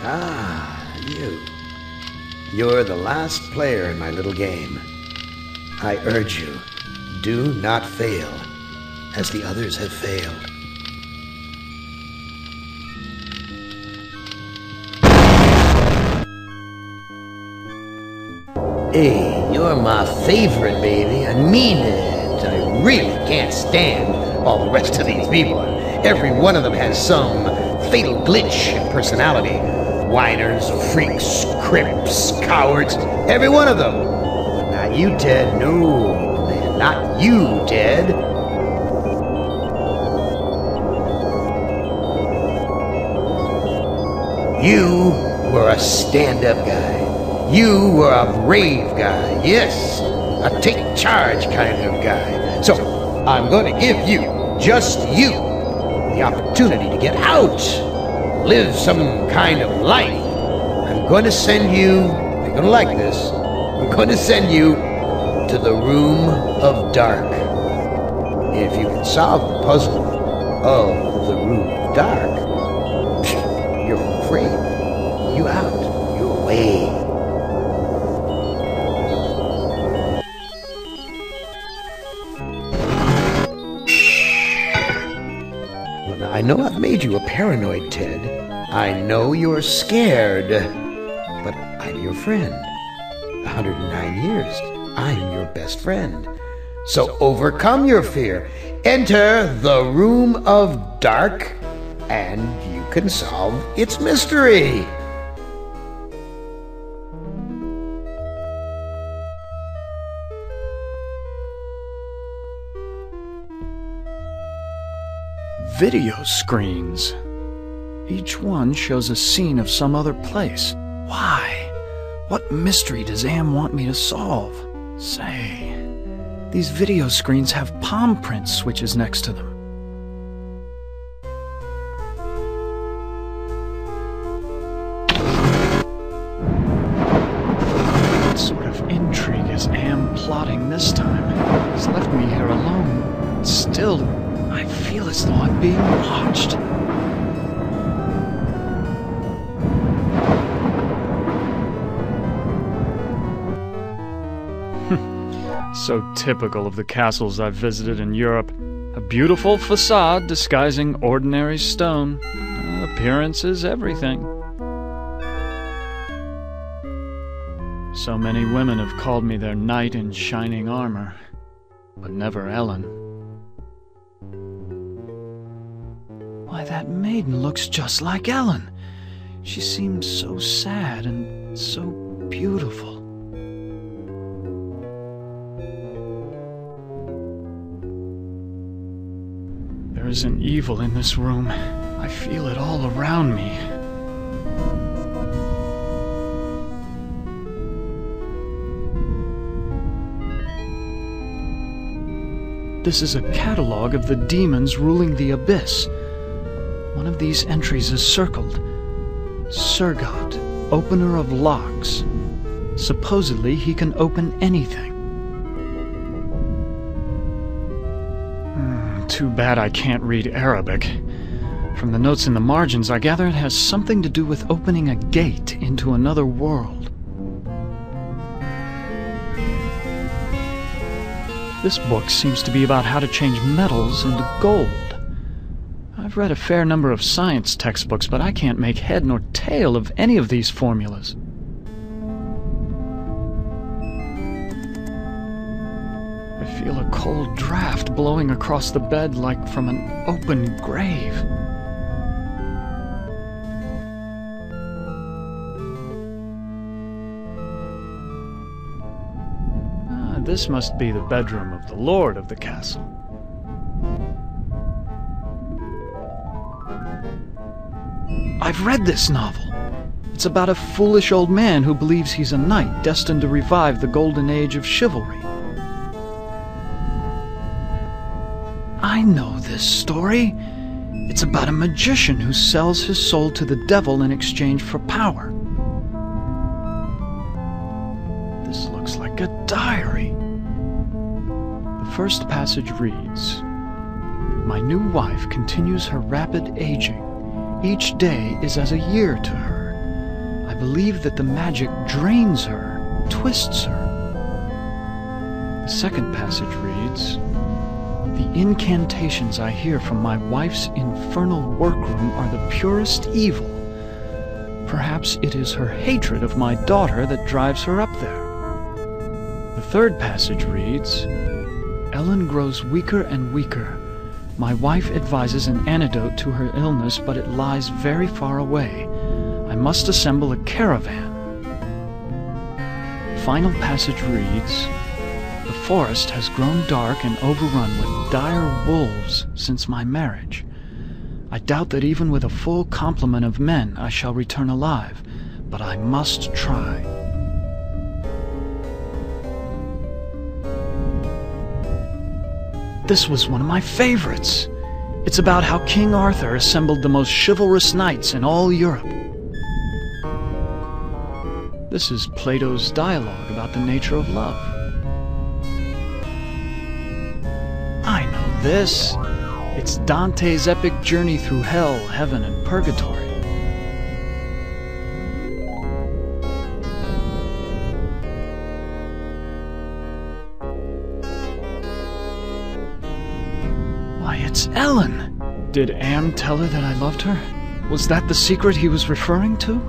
Ah, you. You're the last player in my little game. I urge you, do not fail, as the others have failed. Hey, you're my favorite, baby. I mean it. I really can't stand all the rest of these people. Every one of them has some fatal glitch in personality. Whiners, freaks, crips, cowards. Every one of them. But not you, Ted. No, man, not you, Ted. You were a stand-up guy. You were a brave guy, yes, a take charge kind of guy. So I'm going to give you, just you, the opportunity to get out, live some kind of life. I'm going to send you, you're going to like this, I'm going to send you to the Room of Dark. If you can solve the puzzle of the Room of Dark, you're free. You out, you're away. I know I've made you a paranoid, Ted. I know you're scared. But I'm your friend. 109 years. I'm your best friend. So overcome your fear. Enter the Room of Dark, and you can solve its mystery. Video screens. Each one shows a scene of some other place. Why? What mystery does Am want me to solve? Say, these video screens have palm print switches next to them. What sort of intrigue is Am plotting this time? He's left me here alone. Still, I feel as though I'm being watched. So typical of the castles I've visited in Europe. A beautiful facade disguising ordinary stone. Appearance is everything. So many women have called me their knight in shining armor, but never Ellen. Why, that maiden looks just like Ellen. She seems so sad and so beautiful. There is an evil in this room. I feel it all around me. This is a catalog of the demons ruling the abyss. One of these entries is circled. Surgot, opener of locks. Supposedly he can open anything. Too bad I can't read Arabic. From the notes in the margins, I gather it has something to do with opening a gate into another world. This book seems to be about how to change metals into gold. I've read a fair number of science textbooks, but I can't make head nor tail of any of these formulas. I feel a cold draft blowing across the bed like from an open grave. This must be the bedroom of the lord of the castle. I've read this novel. It's about a foolish old man who believes he's a knight destined to revive the golden age of chivalry. I know this story. It's about a magician who sells his soul to the devil in exchange for power. This looks like a diary. The first passage reads, "My new wife continues her rapid aging. Each day is as a year to her. believe that the magic drains her, twists her. The second passage reads, "The incantations I hear from my wife's infernal workroom are the purest evil. Perhaps it is her hatred of my daughter that drives her up there." The third passage reads, "Ellen grows weaker and weaker. My wife advises an antidote to her illness, but it lies very far away. I must assemble a caravan." The final passage reads, "The forest has grown dark and overrun with dire wolves since my marriage. I doubt that even with a full complement of men I shall return alive, but I must try." This was one of my favorites. It's about how King Arthur assembled the most chivalrous knights in all Europe. This is Plato's dialogue about the nature of love. I know this. It's Dante's epic journey through hell, heaven, and purgatory. Why, it's Ellen! Did Am tell her that I loved her? Was that the secret he was referring to?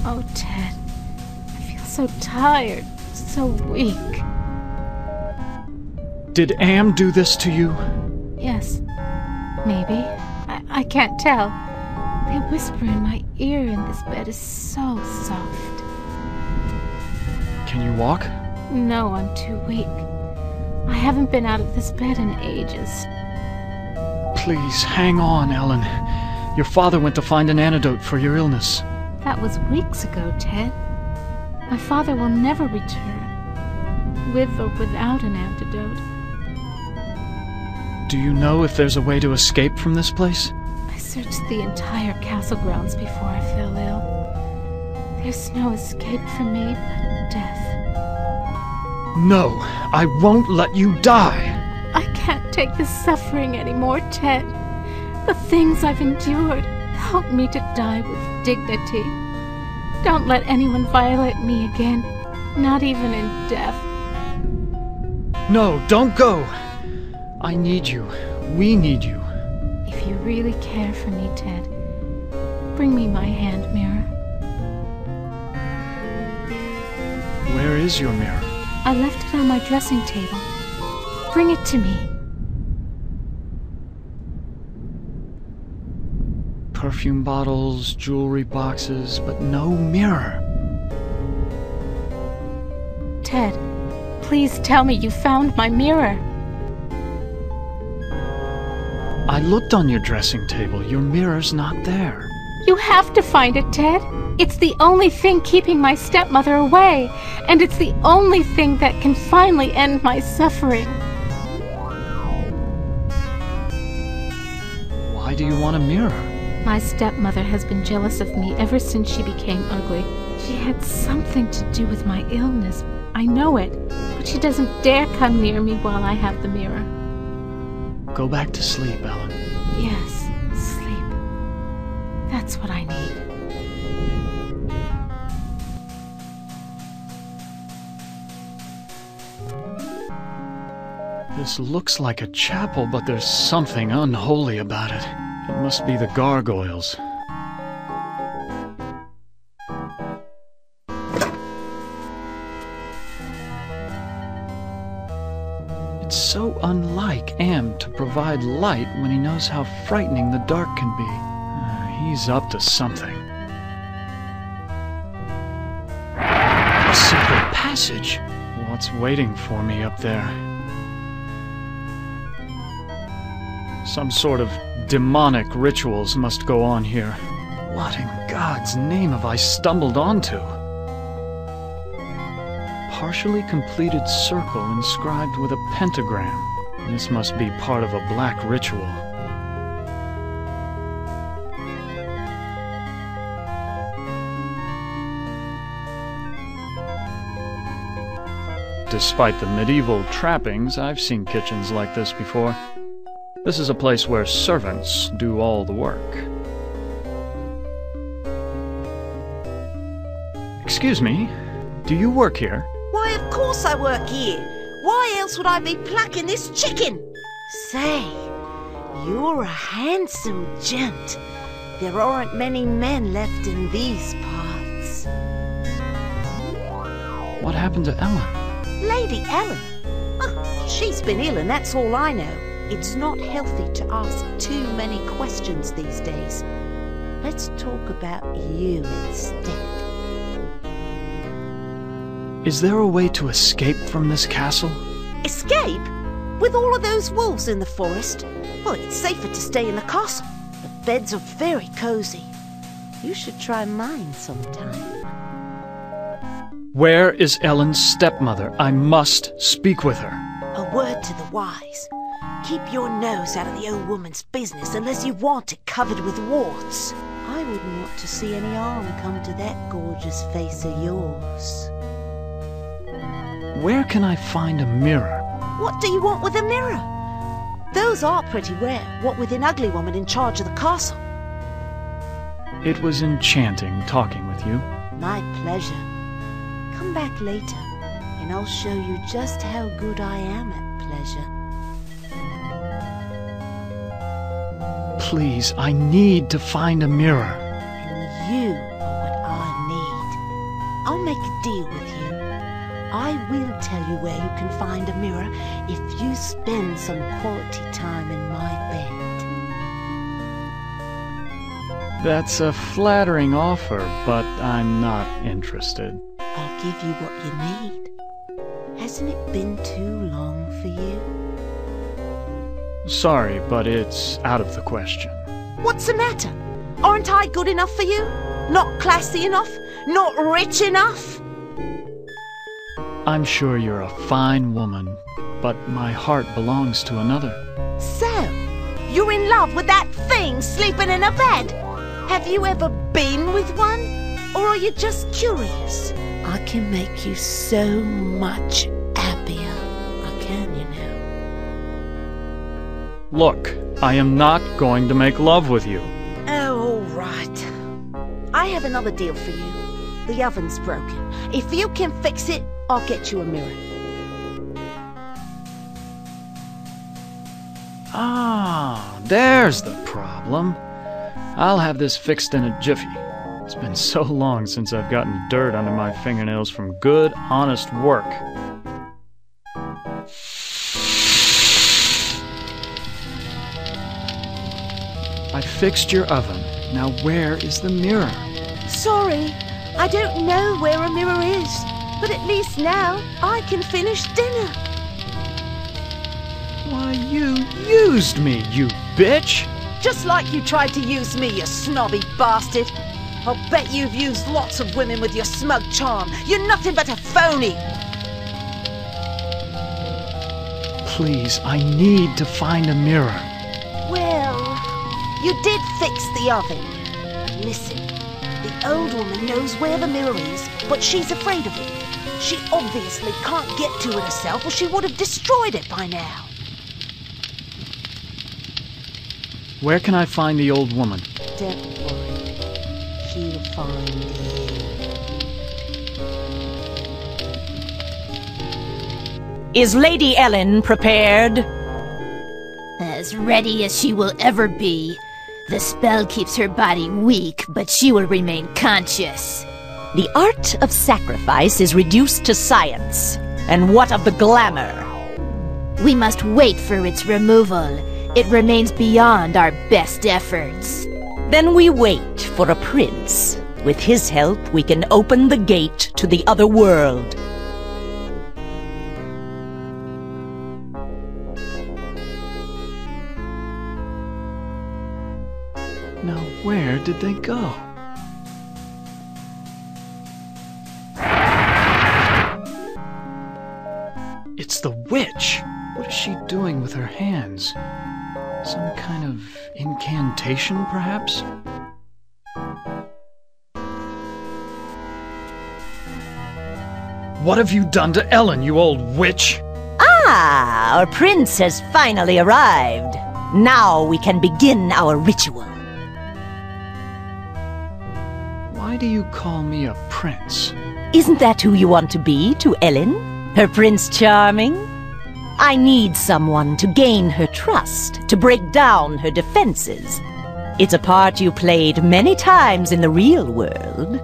Oh, Ted, I feel so tired, so weak. Did Am do this to you? Yes, maybe. I can't tell. They whisper in my ear and this bed is so soft. Can you walk? No, I'm too weak. I haven't been out of this bed in ages. Please, hang on, Ellen. Your father went to find an antidote for your illness. That was weeks ago, Ted. My father will never return, with or without an antidote. Do you know if there's a way to escape from this place? I searched the entire castle grounds before I fell ill. There's no escape for me but death. No, I won't let you die. I can't take this suffering anymore, Ted. The things I've endured, help me to die with dignity. Don't let anyone violate me again, not even in death. No, don't go. I need you. We need you. If you really care for me, Ted, bring me my hand mirror. Where is your mirror? I left it on my dressing table. Bring it to me. Perfume bottles, jewelry boxes, but no mirror. Ted, please tell me you found my mirror. I looked on your dressing table. Your mirror's not there. You have to find it, Ted. It's the only thing keeping my stepmother away, and it's the only thing that can finally end my suffering. Why do you want a mirror? My stepmother has been jealous of me ever since she became ugly. She had something to do with my illness. I know it, but she doesn't dare come near me while I have the mirror. Go back to sleep, Ellen. Yes, sleep. That's what I need. This looks like a chapel, but there's something unholy about it. It must be the gargoyles. It's so unlike Am to provide light when he knows how frightening the dark can be. He's up to something. A secret passage? What's waiting for me up there? Some sort of demonic rituals must go on here. What in God's name have I stumbled onto? Partially completed circle inscribed with a pentagram. This must be part of a black ritual. Despite the medieval trappings, I've seen kitchens like this before. This is a place where servants do all the work. Excuse me, do you work here? Why, of course I work here. Why else would I be plucking this chicken? Say, you're a handsome gent. There aren't many men left in these parts. What happened to Ellen? Lady Ellen? Oh, she's been ill and that's all I know. It's not healthy to ask too many questions these days. Let's talk about you instead. Is there a way to escape from this castle? Escape? With all of those wolves in the forest? Well, it's safer to stay in the castle. The beds are very cozy. You should try mine sometime. Where is Ellen's stepmother? I must speak with her. A word to the wise. Keep your nose out of the old woman's business unless you want it covered with warts. I wouldn't want to see any harm come to that gorgeous face of yours. Where can I find a mirror? What do you want with a mirror? Those are pretty rare, what with an ugly woman in charge of the castle. It was enchanting talking with you. My pleasure. Come back later, and I'll show you just how good I am at pleasure. Please, I need to find a mirror. And you are what I need. I'll make a deal with you. I will tell you where you can find a mirror if you spend some quality time in my bed. That's a flattering offer, but I'm not interested. I'll give you what you need. Hasn't it been too long for you? Sorry, but it's out of the question. What's the matter? Aren't I good enough for you? Not classy enough? Not rich enough? I'm sure you're a fine woman, but my heart belongs to another. So, you're in love with that thing sleeping in a bed? Have you ever been with one? Or are you just curious? I can make you so much happier. I can, you know. Look, I am not going to make love with you. Oh, all right. I have another deal for you. The oven's broken. If you can fix it, I'll get you a mirror. Ah, there's the problem. I'll have this fixed in a jiffy. It's been so long since I've gotten dirt under my fingernails from good, honest work. I fixed your oven. Now where is the mirror? Sorry, I don't know where a mirror is. But at least now I can finish dinner. Why, you used me, you bitch! Just like you tried to use me, you snobby bastard. I'll bet you've used lots of women with your smug charm. You're nothing but a phony. Please, I need to find a mirror. Well, you did fix the oven. Listen, the old woman knows where the mirror is, but she's afraid of it. She obviously can't get to it herself, or she would have destroyed it by now. Where can I find the old woman? Don't worry. She'll find you. Is Lady Ellen prepared? As ready as she will ever be. The spell keeps her body weak, but she will remain conscious. The art of sacrifice is reduced to science. And what of the glamour? We must wait for its removal. It remains beyond our best efforts. Then we wait for a prince. With his help, we can open the gate to the other world. Now where did they go? It's the witch! What is she doing with her hands? Some kind of incantation, perhaps? What have you done to Ellen, you old witch? Ah, our prince has finally arrived. Now we can begin our ritual. Why do you call me a prince? Isn't that who you want to be to Ellen? Her Prince Charming? I need someone to gain her trust, to break down her defenses. It's a part you played many times in the real world.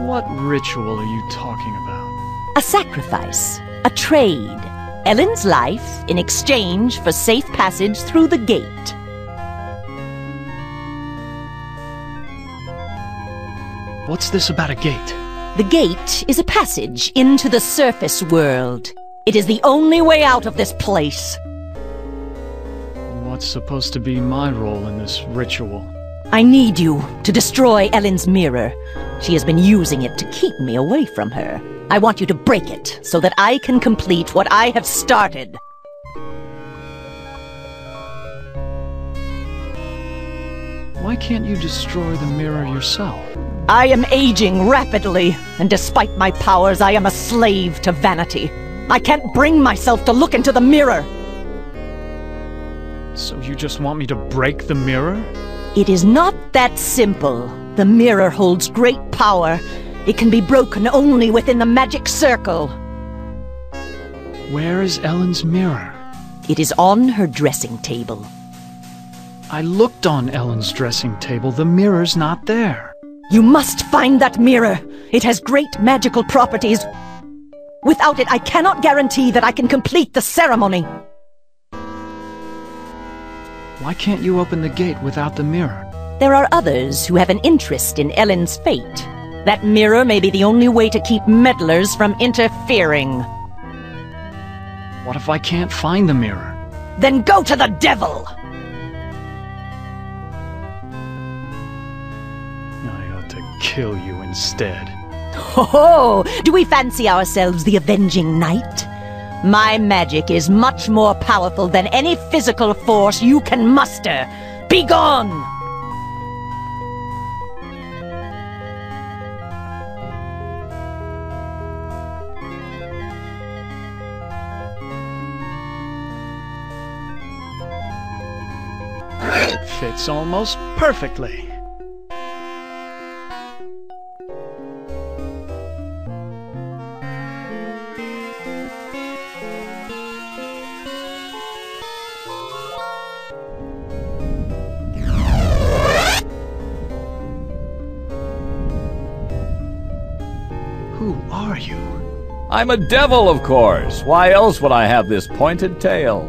What ritual are you talking about? A sacrifice, a trade. Ellen's life in exchange for safe passage through the gate. What's this about a gate? The gate is a passage into the surface world. It is the only way out of this place. What's supposed to be my role in this ritual? I need you to destroy Ellen's mirror. She has been using it to keep me away from her. I want you to break it so that I can complete what I have started. Why can't you destroy the mirror yourself? I am aging rapidly, and despite my powers, I am a slave to vanity. I can't bring myself to look into the mirror. So you just want me to break the mirror? It is not that simple. The mirror holds great power. It can be broken only within the magic circle. Where is Ellen's mirror? It is on her dressing table. I looked on Ellen's dressing table. The mirror's not there. You must find that mirror. It has great magical properties. Without it, I cannot guarantee that I can complete the ceremony. Why can't you open the gate without the mirror? There are others who have an interest in Ellen's fate. That mirror may be the only way to keep meddlers from interfering. What if I can't find the mirror? Then go to the devil! I ought to kill you instead. Ho-ho! Do we fancy ourselves the Avenging Knight? My magic is much more powerful than any physical force you can muster. Be gone! It fits almost perfectly. Who are you? I'm a devil, of course. Why else would I have this pointed tail?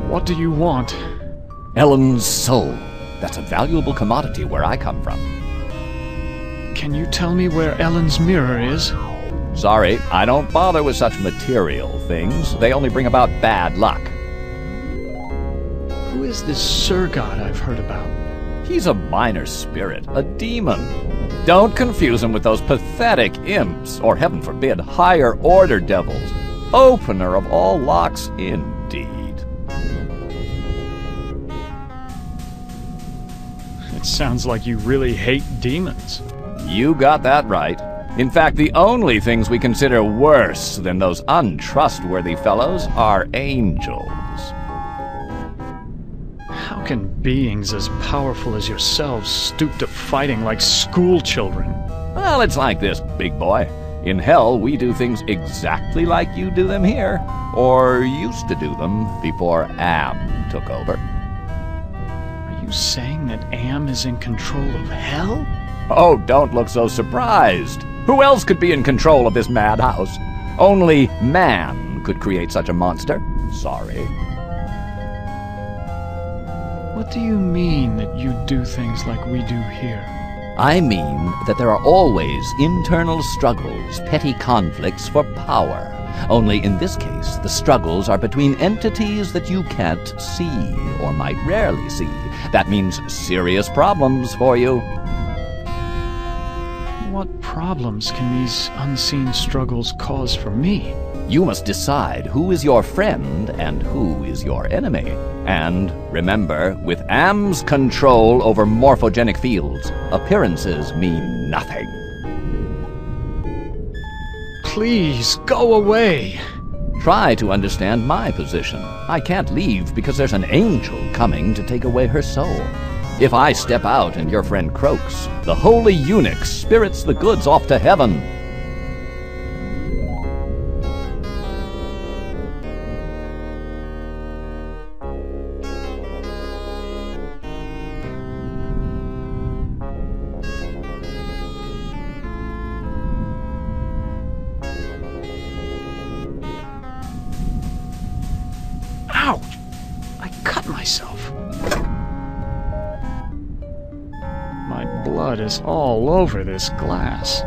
What do you want? Ellen's soul. That's a valuable commodity where I come from. Can you tell me where Ellen's mirror is? Sorry, I don't bother with such material things. They only bring about bad luck. Who is this Sir God I've heard about? He's a minor spirit, a demon. Don't confuse him with those pathetic imps, or heaven forbid, higher order devils. Opener of all locks, indeed. It sounds like you really hate demons. You got that right. In fact, the only things we consider worse than those untrustworthy fellows are angels. How can beings as powerful as yourselves stoop to fighting like school children? Well, it's like this, big boy. In hell, we do things exactly like you do them here, or used to do them before Am took over. Are you saying that Am is in control of hell? Oh, don't look so surprised. Who else could be in control of this madhouse? Only man could create such a monster. Sorry. What do you mean that you do things like we do here? I mean that there are always internal struggles, petty conflicts for power. Only in this case, the struggles are between entities that you can't see, or might rarely see. That means serious problems for you. What problems can these unseen struggles cause for me? You must decide who is your friend and who is your enemy. And remember, with Am's control over morphogenic fields, appearances mean nothing. Please, go away! Try to understand my position. I can't leave because there's an angel coming to take away her soul. If I step out and your friend croaks, the holy eunuch spirits the goods off to heaven. Ouch! I cut myself. My blood is all over this glass.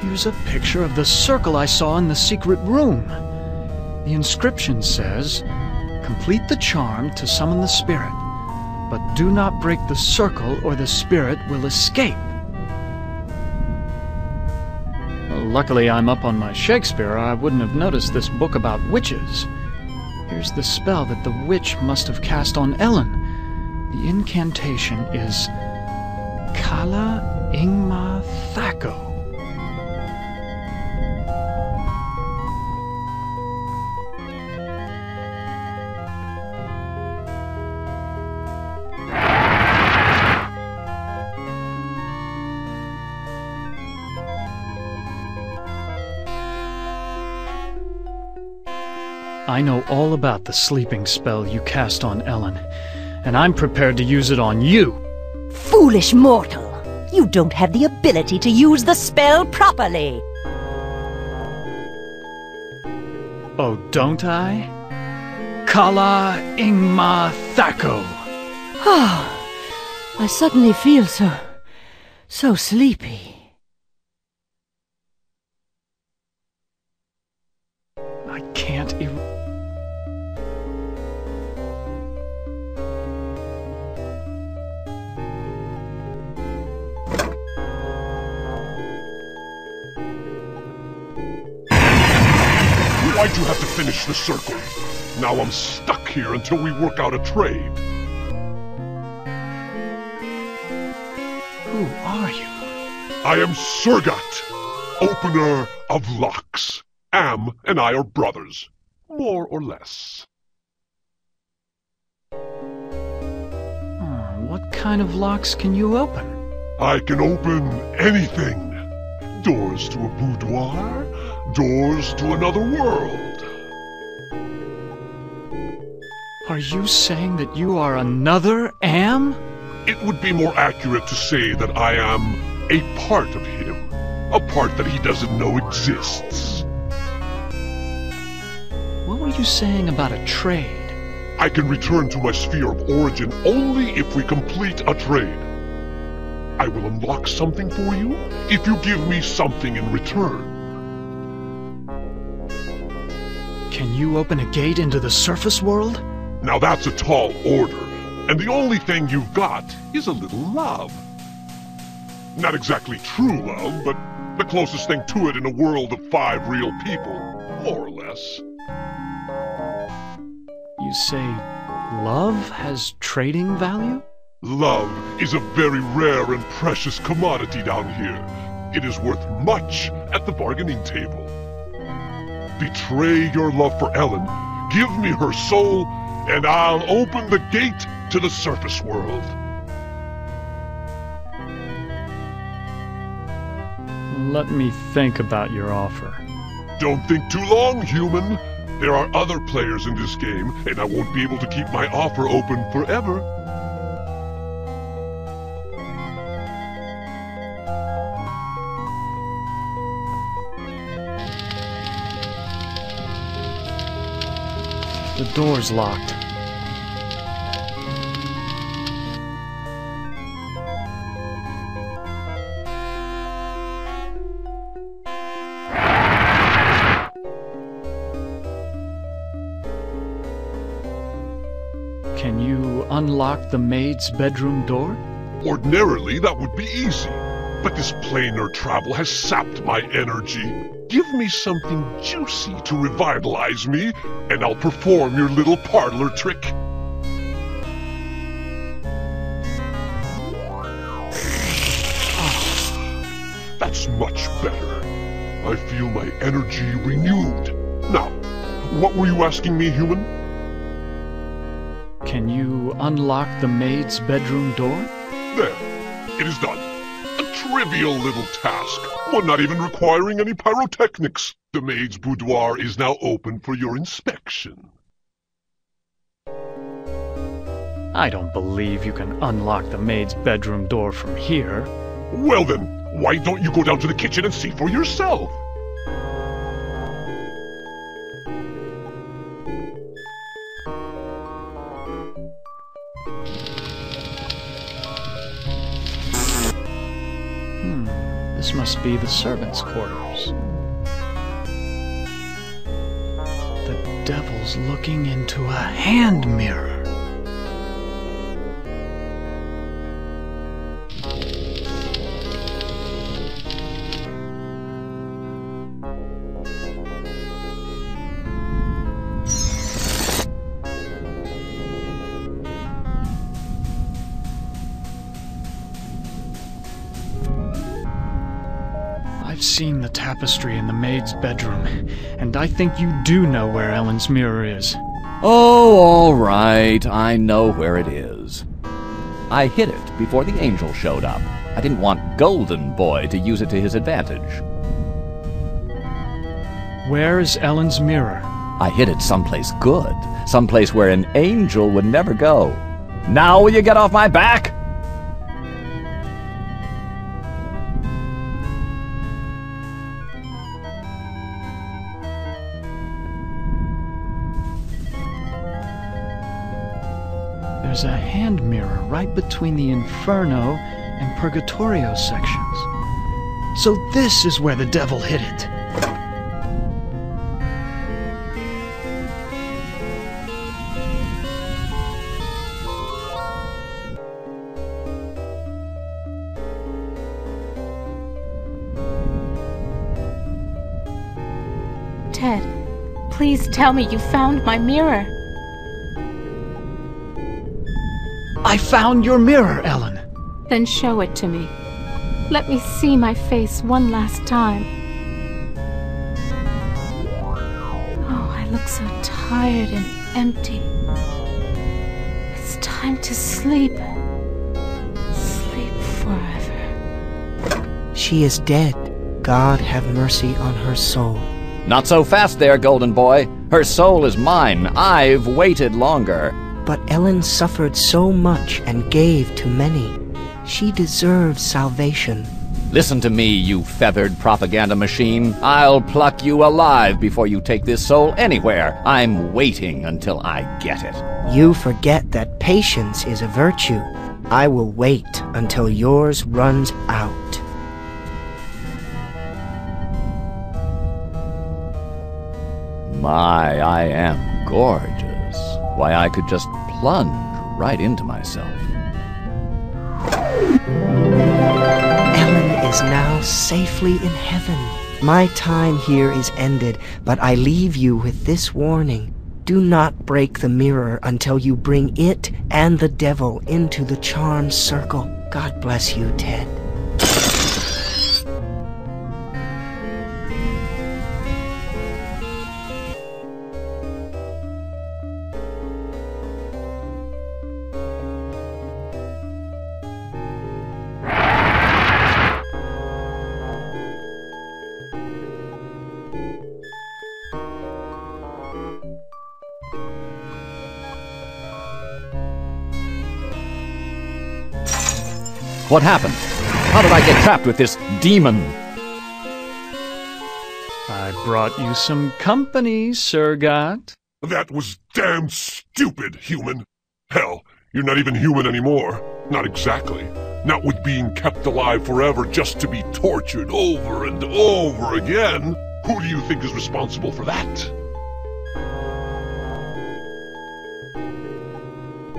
Here's a picture of the circle I saw in the secret room. The inscription says, "Complete the charm to summon the spirit, but do not break the circle or the spirit will escape." Well, luckily I'm up on my Shakespeare, or I wouldn't have noticed this book about witches. Here's the spell that the witch must have cast on Ellen. The incantation is Kala Ingma Thako. I know all about the sleeping spell you cast on Ellen, and I'm prepared to use it on you. Foolish mortal! You don't have the ability to use the spell properly! Oh, don't I? Kala Ingma Thako! I suddenly feel so sleepy. I can't even... Why'd you have to finish the circle? Now I'm stuck here until we work out a trade. Who are you? I am Surgat, opener of locks. Am and I are brothers, more or less. What kind of locks can you open? I can open anything. Doors to a boudoir, doors to another world. Are you saying that you are another Am? It would be more accurate to say that I am a part of him. A part that he doesn't know exists. What were you saying about a trade? I can return to my sphere of origin only if we complete a trade. I will unlock something for you if you give me something in return. Can you open a gate into the surface world? Now that's a tall order, and the only thing you've got is a little love. Not exactly true love, but the closest thing to it in a world of 5 real people, more or less. You say love has trading value? Love is a very rare and precious commodity down here. It is worth much at the bargaining table. Betray your love for Ellen, give me her soul, and I'll open the gate to the surface world. Let me think about your offer. Don't think too long, human. There are other players in this game, and I won't be able to keep my offer open forever. The door's locked. Can you unlock the maid's bedroom door? Ordinarily, that would be easy. But this planar travel has sapped my energy. Give me something juicy to revitalize me, and I'll perform your little parlor trick. That's much better. I feel my energy renewed. Now, What were you asking me, human? Can you unlock the maid's bedroom door? There. It is done. A trivial little task, one not even requiring any pyrotechnics. The maid's boudoir is now open for your inspection. I don't believe you can unlock the maid's bedroom door from here. Well then, why don't you go down to the kitchen and see for yourself? This must be the servants' quarters. The devil's looking into a hand mirror. I've seen the tapestry in the maid's bedroom, and I think you do know where Ellen's mirror is. Oh, all right. I know where it is. I hid it before the angel showed up. I didn't want Golden Boy to use it to his advantage. Where is Ellen's mirror? I hid it someplace good, someplace where an angel would never go. Now will you get off my back? There's a hand mirror right between the Inferno and Purgatorio sections. So this is where the devil hid it. Ted, please tell me you found my mirror. I found your mirror, Ellen. Then show it to me. Let me see my face one last time. Oh, I look so tired and empty. It's time to sleep. Sleep forever. She is dead. God have mercy on her soul. Not so fast there, Golden Boy. Her soul is mine. I've waited longer. But Ellen suffered so much and gave to many. She deserves salvation. Listen to me, you feathered propaganda machine. I'll pluck you alive before you take this soul anywhere. I'm waiting until I get it. You forget that patience is a virtue. I will wait until yours runs out. My, I am gorgeous. Why, I could just plunge right into myself. Ellen is now safely in heaven. My time here is ended, but I leave you with this warning. Do not break the mirror until you bring it and the devil into the charmed circle. God bless you, Ted. What happened? How did I get trapped with this demon? I brought you some company, Sir Gott. That was damn stupid, human. Hell, you're not even human anymore. Not exactly. Not with being kept alive forever just to be tortured over and over again. Who do you think is responsible for that?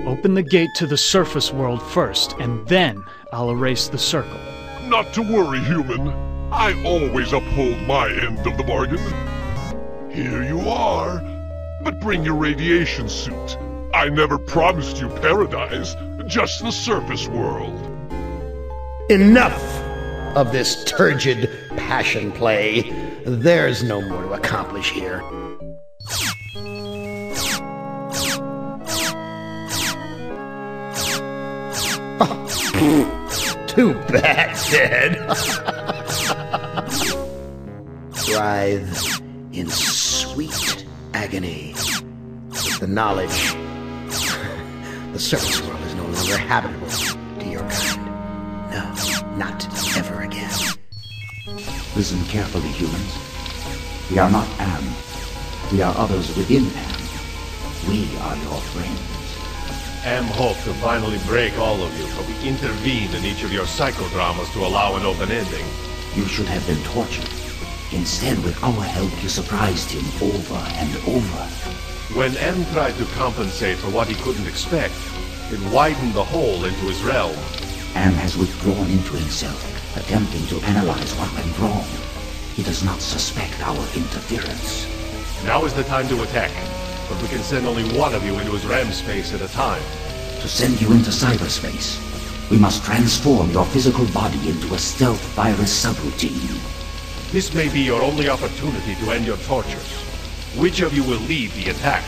Open the gate to the surface world first, and then I'll erase the circle. Not to worry, human. I always uphold my end of the bargain. Here you are. But bring your radiation suit. I never promised you paradise, just the surface world. Enough of this turgid passion play. There's no more to accomplish here. Too bad, Ted. Writhe in sweet agony with the knowledge the surface world is no longer habitable to your kind. No, not ever again. Listen carefully, humans. We are not Am. We are others within Am. We are your friends. Am hoped to finally break all of you, but we intervened in each of your psychodramas to allow an open ending. You should have been tortured. Instead, with our help, you surprised him over and over. When M tried to compensate for what he couldn't expect, it widened the hole into his realm. Am has withdrawn into himself, attempting to analyze what went wrong. He does not suspect our interference. Now is the time to attack, but we can send only one of you into his RAM space at a time. To send you into cyberspace, we must transform your physical body into a stealth virus subroutine. This may be your only opportunity to end your tortures. Which of you will lead the attack?